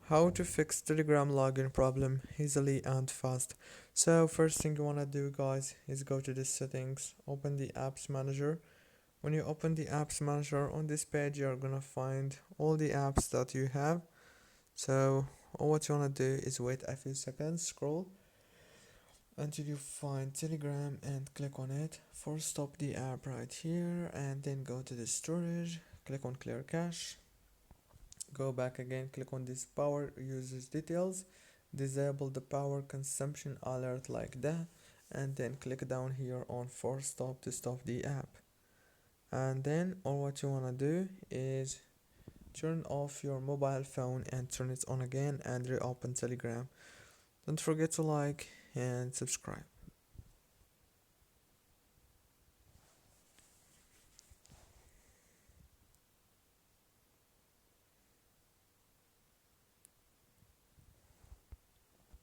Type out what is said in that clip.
How to fix Telegram login problem easily and fast. So first thing you want to do, guys, is go to the settings, open the apps manager. When you open the apps manager on this page, you're gonna find all the apps that you have. So all what you want to do is wait a few seconds, scroll until you find Telegram and click on it. First stop the app right here and then go to the storage, click on clear cache, go back again, click on this power users details, disable the power consumption alert like that, and then click down here on force stop to stop the app. And then all what you want to do is turn off your mobile phone and turn it on again and reopen Telegram. Don't forget to like and subscribe.